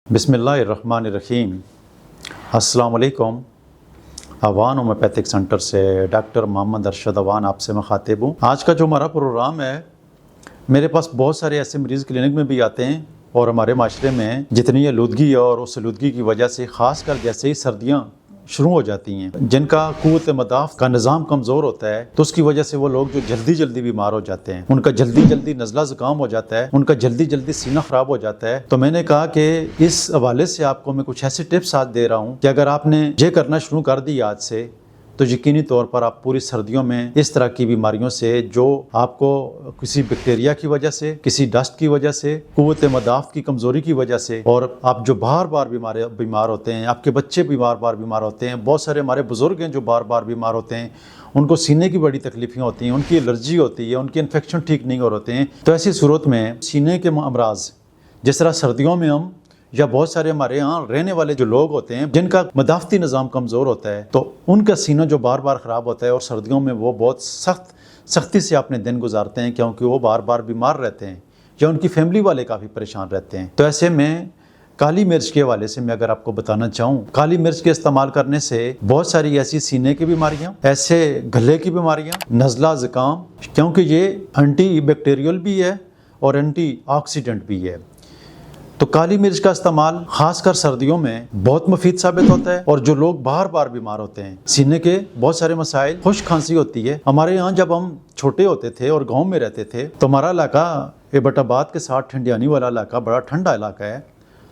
बिस्मिल्लाहिर्रहमानिर्रहीम। अस्सलाम वालेकुम। अवान होम्योपैथिक सेंटर से डॉक्टर मोहम्मद अरशद अवान आपसे मुखातिब हूँ। आज का जो हमारा प्रोग्राम है, मेरे पास बहुत सारे ऐसे मरीज़ क्लिनिक में भी आते हैं और हमारे माशरे में जितनी आलूदगी है और उस आलूदगी की वजह से ख़ास कर जैसे ही सर्दियाँ शुरू हो जाती हैं, जिनका क़ुव्वत मदाफ़ का निज़ाम कमज़ोर होता है, तो उसकी वजह से वो लोग जो जल्दी जल्दी बीमार हो जाते हैं, उनका जल्दी जल्दी नज़ला ज़ुकाम हो जाता है, उनका जल्दी जल्दी सीना ख़राब हो जाता है। तो मैंने कहा कि इस हवाले से आपको मैं कुछ ऐसे टिप्स आज दे रहा हूँ कि अगर आपने ये करना शुरू कर दी आज से, तो यकीनी तौर पर आप पूरी सर्दियों में इस तरह की बीमारियों से, जो आपको किसी बैक्टीरिया की वजह से, किसी डस्ट की वजह से, क़ुव्वत मदाफ़ की कमज़ोरी की वजह से, और आप जो बार बार बीमार होते हैं, आपके बच्चे भी बार बार बीमार होते हैं, बहुत सारे हमारे बुज़ुर्ग हैं जो बार बार बीमार होते हैं, उनको सीने की बड़ी तकलीफ़ें होती हैं, उनकी एलर्जी होती है, उनके इन्फेक्शन ठीक नहीं हो होते हैं। तो ऐसी सूरत में सीने के अमराज, जिस तरह सर्दियों में हम या बहुत सारे हमारे यहाँ रहने वाले जो लोग होते हैं जिनका मदाफ़ती निज़ाम कमज़ोर होता है, तो उनका सीना जो बार बार ख़राब होता है और सर्दियों में वो बहुत सख्ती से अपने दिन गुजारते हैं, क्योंकि वो बार बार बीमार रहते हैं या उनकी फैमिली वाले काफ़ी परेशान रहते हैं। तो ऐसे में काली मिर्च के हवाले से मैं अगर आपको बताना चाहूँ, काली मिर्च के इस्तेमाल करने से बहुत सारी ऐसी सीने की बीमारियाँ, ऐसे गले की बीमारियाँ, नज़ला ज़ुकाम, क्योंकि ये एंटी बैक्टीरियल भी है और एंटी ऑक्सीडेंट भी है, तो काली मिर्च का इस्तेमाल खासकर सर्दियों में बहुत मुफीद साबित होता है। और जो लोग बार बार बीमार होते हैं, सीने के बहुत सारे मसाइल, खुश खांसी होती है। हमारे यहाँ जब हम छोटे होते थे और गांव में रहते थे, तो हमारा इलाका एबटाबाद के साथ ठंडियानी वाला इलाका बड़ा ठंडा इलाका है,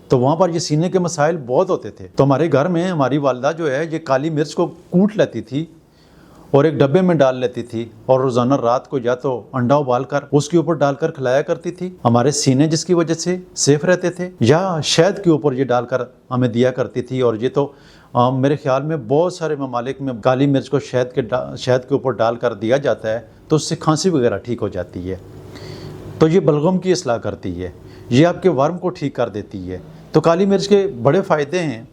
तो वहाँ पर ये सीने के मसाइल बहुत होते थे। तो हमारे घर में हमारी वालदा जो है ये काली मिर्च को कूट लेती थी और एक डब्बे में डाल लेती थी और रोज़ाना रात को या तो अंडा उबाल कर उसके ऊपर डालकर खिलाया करती थी। हमारे सीने जिसकी वजह से सेफ रहते थे, या शहद के ऊपर ये डालकर हमें दिया करती थी। और ये तो मेरे ख्याल में बहुत सारे ममालिक में काली मिर्च को शहद के ऊपर डालकर दिया जाता है, तो उससे खांसी वगैरह ठीक हो जाती है। तो ये बलगम की इस्लाह करती है, ये आपके वर्म को ठीक कर देती है। तो काली मिर्च के बड़े फ़ायदे हैं।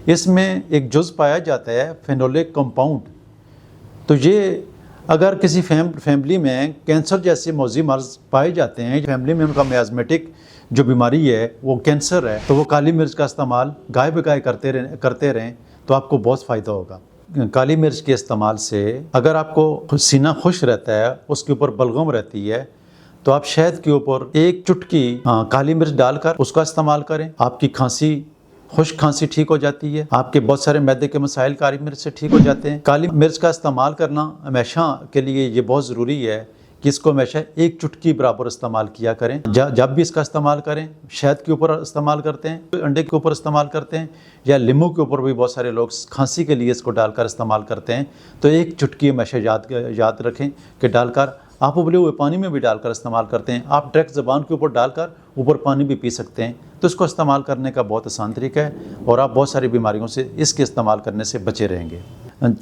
इसमें एक जुज़ पाया जाता है फेनोलिक कंपाउंड। तो ये अगर किसी फैमिली में कैंसर जैसे मौजी मर्ज़ पाए जाते हैं, फैमिली में उनका मियाज़मेटिक जो बीमारी है वो कैंसर है, तो वो काली मिर्च का इस्तेमाल गाय बगाए करते रहें तो आपको बहुत फ़ायदा होगा। काली मिर्च के इस्तेमाल से अगर आपको सीना खुश रहता है, उसके ऊपर बलगम रहती है, तो आप शहद के ऊपर एक चुटकी काली मिर्च डालकर उसका इस्तेमाल करें, आपकी खुश्क खांसी ठीक हो जाती है। आपके बहुत सारे मैदे के मसाइल काली मिर्च से ठीक हो जाते हैं। काली मिर्च का इस्तेमाल करना हमेशा के लिए ये बहुत ज़रूरी है कि इसको हमेशा एक चुटकी बराबर इस्तेमाल किया करें। जब भी इसका इस्तेमाल करें, शहद के ऊपर इस्तेमाल करते हैं, अंडे के ऊपर इस्तेमाल करते हैं, या नींबू के ऊपर भी बहुत सारे लोग खांसी के लिए इसको डालकर इस्तेमाल करते हैं, तो एक चुटकी हमेशा याद रखें कि डालकर आप उबले हुए पानी में भी डालकर इस्तेमाल करते हैं। आप डायरेक्ट ज़बान के ऊपर डालकर ऊपर पानी भी पी सकते हैं। तो इसको इस्तेमाल करने का बहुत आसान तरीका है और आप बहुत सारी बीमारियों से इसके इस्तेमाल करने से बचे रहेंगे।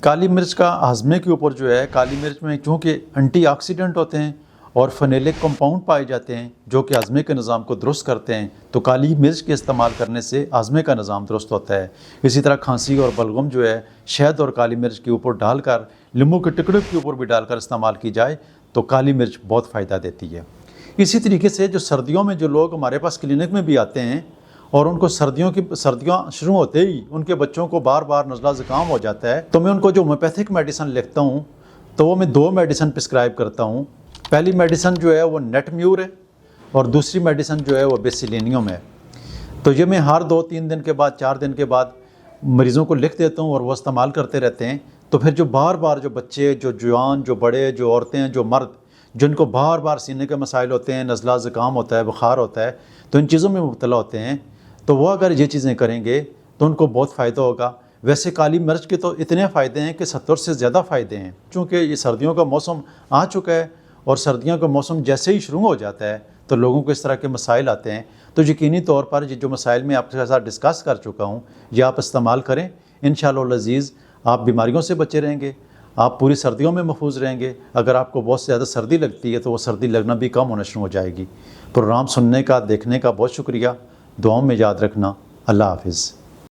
काली मिर्च का हाजमे के ऊपर जो है, काली मिर्च में चूँकि एंटी ऑक्सीडेंट होते हैं और फेनोलिक कंपाउंड पाए जाते हैं जो कि हाजमे के निज़ाम को दुरुस्त करते हैं, तो काली मिर्च के इस्तेमाल करने से हाजमे का निज़ाम दुरुस्त होता है। इसी तरह खांसी और बलगम जो है, शहद और काली मिर्च के ऊपर डालकर, नींबू के टुकड़े के ऊपर भी डालकर इस्तेमाल की जाए तो काली मिर्च बहुत फ़ायदा देती है। इसी तरीके से जो सर्दियों में जो लोग हमारे पास क्लिनिक में भी आते हैं और उनको सर्दियाँ शुरू होते ही उनके बच्चों को बार बार नज़ला ज़ुकाम हो जाता है, तो मैं उनको जो होम्योपैथिक मेडिसिन लिखता हूँ, तो वो मैं 2 मेडिसिन प्रिस्क्राइब करता हूँ। पहली मेडिसिन जो है वो नेटम्यूर है और दूसरी मेडिसिन जो है वो बेसिलिनियम है। तो ये मैं हर 2-3 दिन के बाद, 4 दिन के बाद मरीज़ों को लिख देता हूँ और वो इस्तेमाल करते रहते हैं। तो फिर जो बार बार जो बच्चे, जो जवान, जो बड़े, जो औरतें, जो मर्द, जिनको बार बार सीने के मसाइल होते हैं, नज़ला ज़ुकाम होता है, बुखार होता है, तो इन चीज़ों में मुब्तला होते हैं, तो वो अगर ये चीज़ें करेंगे तो उनको बहुत फ़ायदा होगा। वैसे काली मिर्च के तो इतने फ़ायदे हैं कि 70 से ज़्यादा फ़ायदे हैं। चूँकि ये सर्दियों का मौसम आ चुका है और सर्दियों का मौसम जैसे ही शुरू हो जाता है तो लोगों को इस तरह के मसाइल आते हैं, तो यकीनी तौर पर ये जो मसाइल मैं आपके साथ डिस्कस कर चुका हूँ, ये आप इस्तेमाल करें। इंशाअल्लाह अज़ीज़ आप बीमारियों से बचे रहेंगे, आप पूरी सर्दियों में महफूज रहेंगे। अगर आपको बहुत ज़्यादा सर्दी लगती है तो वो सर्दी लगना भी कम होना शुरू हो जाएगी। प्रोग्राम सुनने का, देखने का बहुत शुक्रिया। दुआओं में याद रखना। अल्लाह हाफ़िज़।